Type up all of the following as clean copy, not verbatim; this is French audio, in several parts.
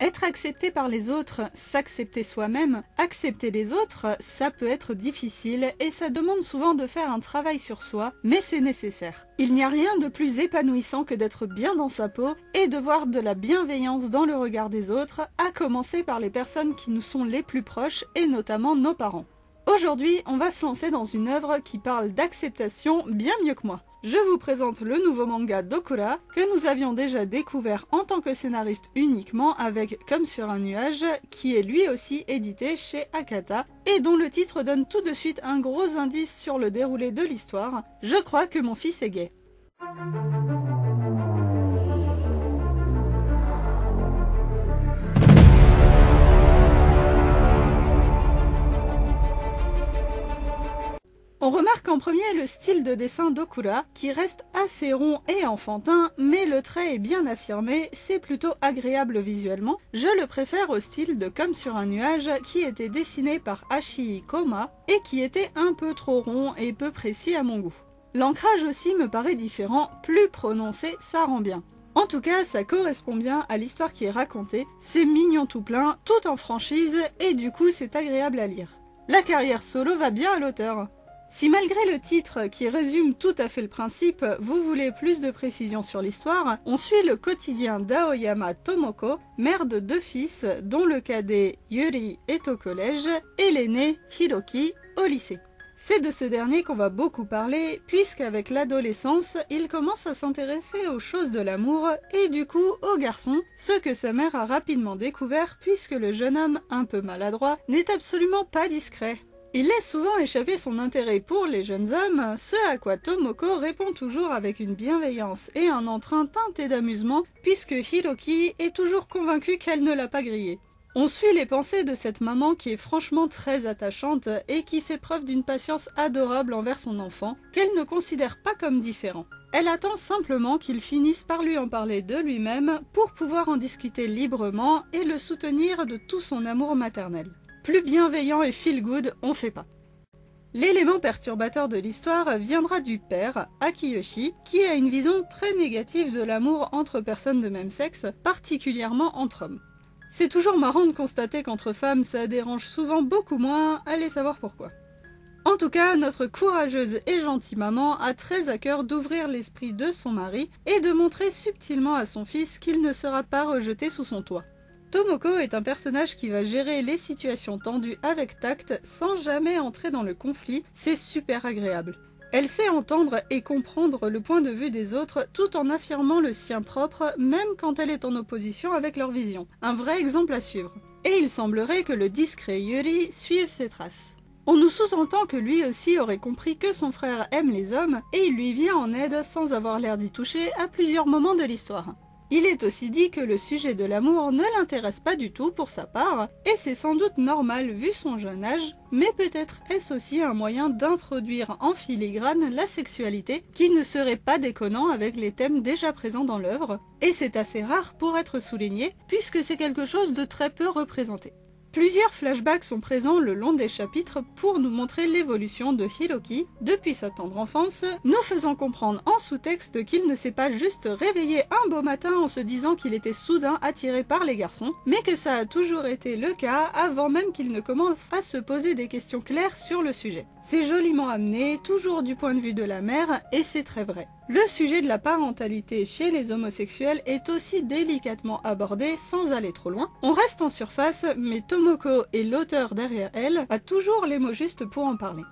Être accepté par les autres, s'accepter soi-même, accepter les autres, ça peut être difficile et ça demande souvent de faire un travail sur soi, mais c'est nécessaire. Il n'y a rien de plus épanouissant que d'être bien dans sa peau et de voir de la bienveillance dans le regard des autres, à commencer par les personnes qui nous sont les plus proches et notamment nos parents. Aujourd'hui, on va se lancer dans une œuvre qui parle d'acceptation bien mieux que moi. Je vous présente le nouveau manga Dokura, que nous avions déjà découvert en tant que scénariste uniquement avec Comme sur un nuage, qui est lui aussi édité chez Akata, et dont le titre donne tout de suite un gros indice sur le déroulé de l'histoire. Je crois que mon fils est gay. On remarque en premier le style de dessin d'Okura, qui reste assez rond et enfantin, mais le trait est bien affirmé, c'est plutôt agréable visuellement. Je le préfère au style de Comme sur un nuage, qui était dessiné par Ashii Koma, et qui était un peu trop rond et peu précis à mon goût. L'ancrage aussi me paraît différent, plus prononcé, ça rend bien. En tout cas, ça correspond bien à l'histoire qui est racontée, c'est mignon tout plein, tout en franchise, et du coup c'est agréable à lire. La carrière solo va bien à l'auteur. Si malgré le titre, qui résume tout à fait le principe, vous voulez plus de précisions sur l'histoire, on suit le quotidien d'Aoyama Tomoko, mère de 2 fils, dont le cadet Yuri est au collège, et l'aîné Hiroki au lycée. C'est de ce dernier qu'on va beaucoup parler, puisqu'avec l'adolescence, il commence à s'intéresser aux choses de l'amour, et du coup aux garçons, ce que sa mère a rapidement découvert, puisque le jeune homme, un peu maladroit, n'est absolument pas discret. Il laisse souvent échapper son intérêt pour les jeunes hommes, ce à quoi Tomoko répond toujours avec une bienveillance et un entrain teinté d'amusement, puisque Hiroki est toujours convaincu qu'elle ne l'a pas grillé. On suit les pensées de cette maman qui est franchement très attachante et qui fait preuve d'une patience adorable envers son enfant, qu'elle ne considère pas comme différent. Elle attend simplement qu'il finisse par lui en parler de lui-même pour pouvoir en discuter librement et le soutenir de tout son amour maternel. Plus bienveillant et feel good, on fait pas. L'élément perturbateur de l'histoire viendra du père, Akiyoshi, qui a une vision très négative de l'amour entre personnes de même sexe, particulièrement entre hommes. C'est toujours marrant de constater qu'entre femmes ça dérange souvent beaucoup moins, allez savoir pourquoi. En tout cas, notre courageuse et gentille maman a très à cœur d'ouvrir l'esprit de son mari et de montrer subtilement à son fils qu'il ne sera pas rejeté sous son toit. Tomoko est un personnage qui va gérer les situations tendues avec tact sans jamais entrer dans le conflit, c'est super agréable. Elle sait entendre et comprendre le point de vue des autres tout en affirmant le sien propre, même quand elle est en opposition avec leur vision. Un vrai exemple à suivre. Et il semblerait que le discret Yuri suive ses traces. On nous sous-entend que lui aussi aurait compris que son frère aime les hommes et il lui vient en aide sans avoir l'air d'y toucher à plusieurs moments de l'histoire. Il est aussi dit que le sujet de l'amour ne l'intéresse pas du tout pour sa part, et c'est sans doute normal vu son jeune âge, mais peut-être est-ce aussi un moyen d'introduire en filigrane la sexualité qui ne serait pas déconnant avec les thèmes déjà présents dans l'œuvre, et c'est assez rare pour être souligné puisque c'est quelque chose de très peu représenté. Plusieurs flashbacks sont présents le long des chapitres pour nous montrer l'évolution de Hiroki depuis sa tendre enfance, nous faisant comprendre en sous-texte qu'il ne s'est pas juste réveillé un beau matin en se disant qu'il était soudain attiré par les garçons, mais que ça a toujours été le cas avant même qu'il ne commence à se poser des questions claires sur le sujet. C'est joliment amené, toujours du point de vue de la mère, et c'est très vrai. Le sujet de la parentalité chez les homosexuels est aussi délicatement abordé sans aller trop loin. On reste en surface, mais Tomoko et l'auteur derrière elle a toujours les mots justes pour en parler.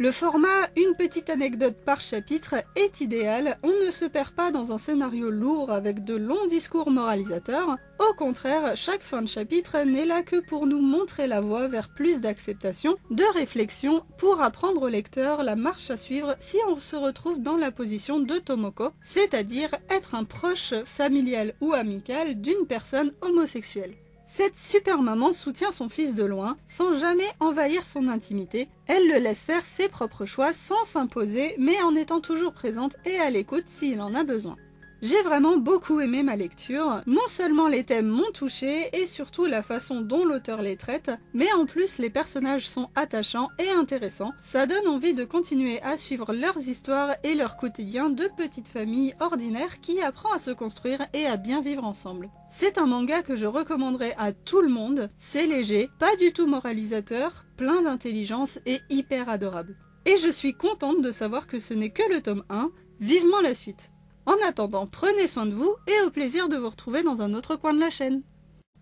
Le format une petite anecdote par chapitre est idéal, on ne se perd pas dans un scénario lourd avec de longs discours moralisateurs. Au contraire, chaque fin de chapitre n'est là que pour nous montrer la voie vers plus d'acceptation, de réflexion, pour apprendre au lecteur la marche à suivre si on se retrouve dans la position de Tomoko, c'est-à-dire être un proche familial ou amical d'une personne homosexuelle. Cette super maman soutient son fils de loin, sans jamais envahir son intimité. Elle le laisse faire ses propres choix sans s'imposer, mais en étant toujours présente et à l'écoute s'il en a besoin. J'ai vraiment beaucoup aimé ma lecture, non seulement les thèmes m'ont touché et surtout la façon dont l'auteur les traite, mais en plus les personnages sont attachants et intéressants, ça donne envie de continuer à suivre leurs histoires et leur quotidien de petites familles ordinaires qui apprend à se construire et à bien vivre ensemble. C'est un manga que je recommanderais à tout le monde, c'est léger, pas du tout moralisateur, plein d'intelligence et hyper adorable. Et je suis contente de savoir que ce n'est que le tome 1, vivement la suite. En attendant, prenez soin de vous et au plaisir de vous retrouver dans un autre coin de la chaîne.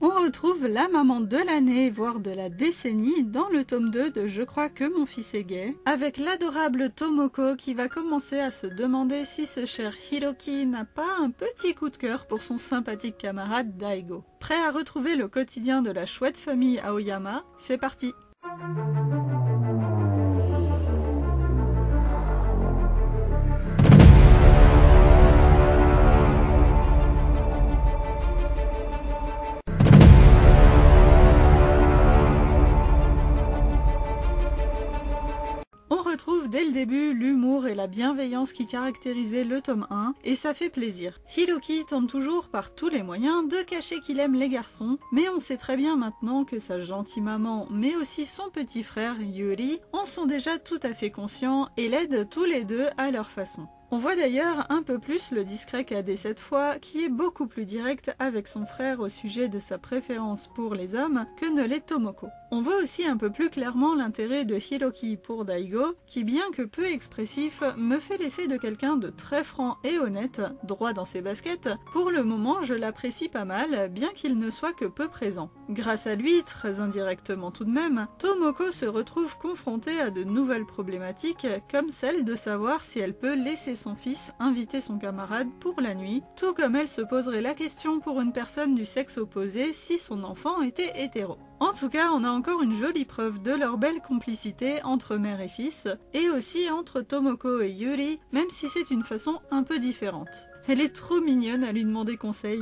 On retrouve la maman de l'année, voire de la décennie, dans le tome 2 de Je crois que mon fils est gay, avec l'adorable Tomoko qui va commencer à se demander si ce cher Hiroki n'a pas un petit coup de cœur pour son sympathique camarade Daigo. Prêt à retrouver le quotidien de la chouette famille Aoyama, c'est parti! On retrouve dès le début l'humour et la bienveillance qui caractérisaient le tome 1, et ça fait plaisir. Hiroki tente toujours par tous les moyens de cacher qu'il aime les garçons, mais on sait très bien maintenant que sa gentille maman, mais aussi son petit frère Yuri, en sont déjà tout à fait conscients et l'aident tous les deux à leur façon. On voit d'ailleurs un peu plus le discret cadet cette fois, qui est beaucoup plus direct avec son frère au sujet de sa préférence pour les hommes que ne l'est Tomoko. On voit aussi un peu plus clairement l'intérêt de Hiroki pour Daigo, qui bien que peu expressif, me fait l'effet de quelqu'un de très franc et honnête, droit dans ses baskets. Pour le moment, je l'apprécie pas mal, bien qu'il ne soit que peu présent. Grâce à lui, très indirectement tout de même, Tomoko se retrouve confrontée à de nouvelles problématiques, comme celle de savoir si elle peut laisser son fils inviter son camarade pour la nuit, tout comme elle se poserait la question pour une personne du sexe opposé si son enfant était hétéro. En tout cas, on a encore une jolie preuve de leur belle complicité entre mère et fils, et aussi entre Tomoko et Yuri, même si c'est une façon un peu différente. Elle est trop mignonne à lui demander conseil.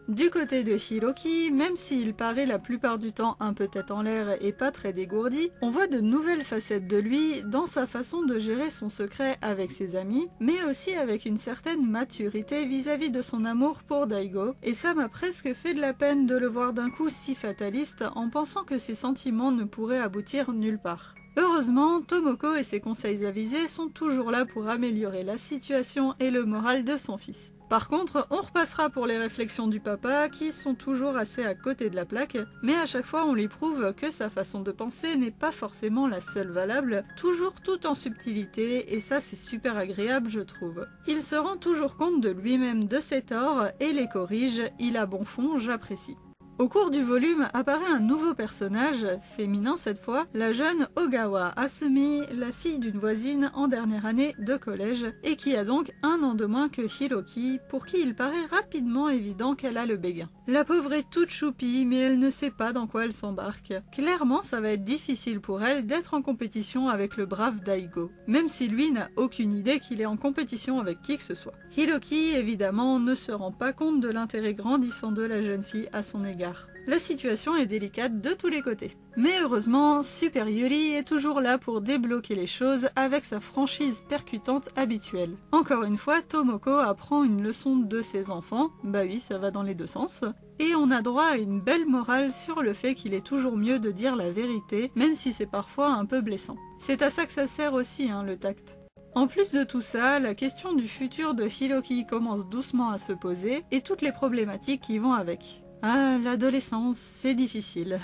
Du côté de Hiroki, même s'il paraît la plupart du temps un peu tête en l'air et pas très dégourdi, on voit de nouvelles facettes de lui dans sa façon de gérer son secret avec ses amis, mais aussi avec une certaine maturité vis-à-vis de son amour pour Daigo, et ça m'a presque fait de la peine de le voir d'un coup si fataliste en pensant que ses sentiments ne pourraient aboutir nulle part. Heureusement, Tomoko et ses conseils avisés sont toujours là pour améliorer la situation et le moral de son fils. Par contre, on repassera pour les réflexions du papa qui sont toujours assez à côté de la plaque, mais à chaque fois on lui prouve que sa façon de penser n'est pas forcément la seule valable, toujours tout en subtilité, et ça c'est super agréable je trouve. Il se rend toujours compte de lui-même de ses torts et les corrige, il a bon fond, j'apprécie. Au cours du volume apparaît un nouveau personnage, féminin cette fois, la jeune Ogawa Asumi, la fille d'une voisine en dernière année de collège, et qui a donc un an de moins que Hiroki, pour qui il paraît rapidement évident qu'elle a le béguin. La pauvre est toute choupie, mais elle ne sait pas dans quoi elle s'embarque. Clairement, ça va être difficile pour elle d'être en compétition avec le brave Daigo, même si lui n'a aucune idée qu'il est en compétition avec qui que ce soit. Hiroki, évidemment, ne se rend pas compte de l'intérêt grandissant de la jeune fille à son égard. La situation est délicate de tous les côtés. Mais heureusement, Super Yuri est toujours là pour débloquer les choses avec sa franchise percutante habituelle. Encore une fois, Tomoko apprend une leçon de ses enfants, bah oui, ça va dans les deux sens, et on a droit à une belle morale sur le fait qu'il est toujours mieux de dire la vérité, même si c'est parfois un peu blessant. C'est à ça que ça sert aussi, le tact. En plus de tout ça, la question du futur de Hiroki commence doucement à se poser, et toutes les problématiques qui vont avec. Ah, l'adolescence, c'est difficile.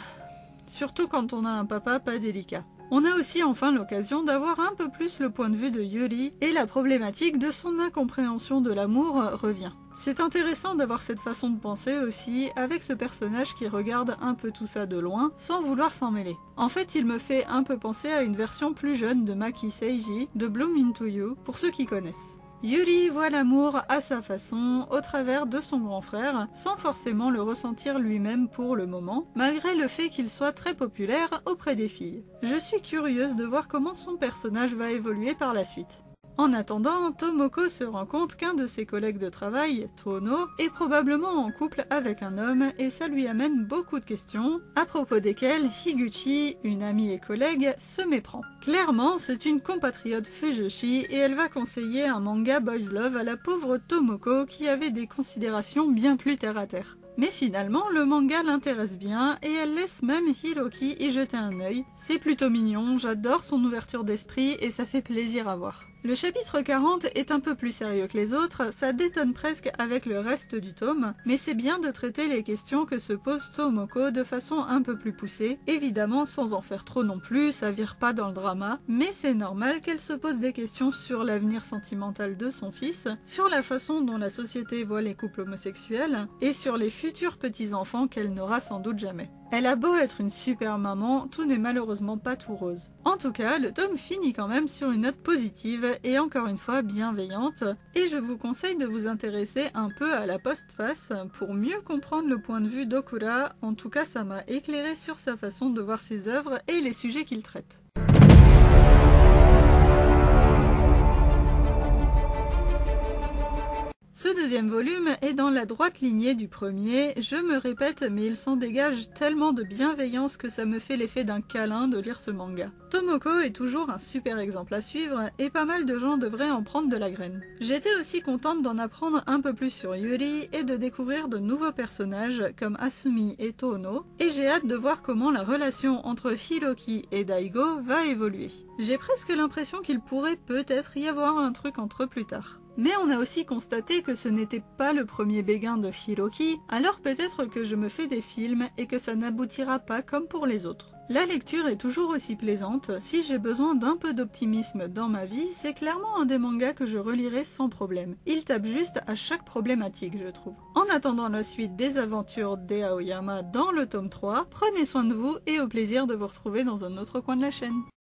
Surtout quand on a un papa pas délicat. On a aussi enfin l'occasion d'avoir un peu plus le point de vue de Yuri, et la problématique de son incompréhension de l'amour revient. C'est intéressant d'avoir cette façon de penser aussi, avec ce personnage qui regarde un peu tout ça de loin, sans vouloir s'en mêler. En fait, il me fait un peu penser à une version plus jeune de Maki Seiji, de Bloom Into You, pour ceux qui connaissent. Yuri voit l'amour à sa façon, au travers de son grand frère, sans forcément le ressentir lui-même pour le moment, malgré le fait qu'il soit très populaire auprès des filles. Je suis curieuse de voir comment son personnage va évoluer par la suite. En attendant, Tomoko se rend compte qu'un de ses collègues de travail, Tono, est probablement en couple avec un homme et ça lui amène beaucoup de questions, à propos desquelles Higuchi, une amie et collègue, se méprend. Clairement, c'est une compatriote Fujoshi et elle va conseiller un manga Boys Love à la pauvre Tomoko qui avait des considérations bien plus terre à terre. Mais finalement, le manga l'intéresse bien et elle laisse même Hiroki y jeter un œil. C'est plutôt mignon, j'adore son ouverture d'esprit et ça fait plaisir à voir. Le chapitre 40 est un peu plus sérieux que les autres, ça détonne presque avec le reste du tome, mais c'est bien de traiter les questions que se pose Tomoko de façon un peu plus poussée, évidemment sans en faire trop non plus, ça vire pas dans le drama, mais c'est normal qu'elle se pose des questions sur l'avenir sentimental de son fils, sur la façon dont la société voit les couples homosexuels, et sur les futurs petits-enfants qu'elle n'aura sans doute jamais. Elle a beau être une super maman, tout n'est malheureusement pas tout rose. En tout cas, le tome finit quand même sur une note positive et encore une fois bienveillante, et je vous conseille de vous intéresser un peu à la postface pour mieux comprendre le point de vue d'Okura, en tout cas ça m'a éclairé sur sa façon de voir ses œuvres et les sujets qu'il traite. Ce deuxième volume est dans la droite lignée du premier, je me répète mais il s'en dégage tellement de bienveillance que ça me fait l'effet d'un câlin de lire ce manga. Tomoko est toujours un super exemple à suivre et pas mal de gens devraient en prendre de la graine. J'étais aussi contente d'en apprendre un peu plus sur Yuri et de découvrir de nouveaux personnages comme Asumi et Tono, et j'ai hâte de voir comment la relation entre Hiroki et Daigo va évoluer. J'ai presque l'impression qu'il pourrait peut-être y avoir un truc entre eux plus tard. Mais on a aussi constaté que ce n'était pas le premier béguin de Hiroki, alors peut-être que je me fais des films et que ça n'aboutira pas comme pour les autres. La lecture est toujours aussi plaisante, si j'ai besoin d'un peu d'optimisme dans ma vie, c'est clairement un des mangas que je relirai sans problème. Il tape juste à chaque problématique, je trouve. En attendant la suite des aventures d'Aoyama dans le tome 3, prenez soin de vous et au plaisir de vous retrouver dans un autre coin de la chaîne.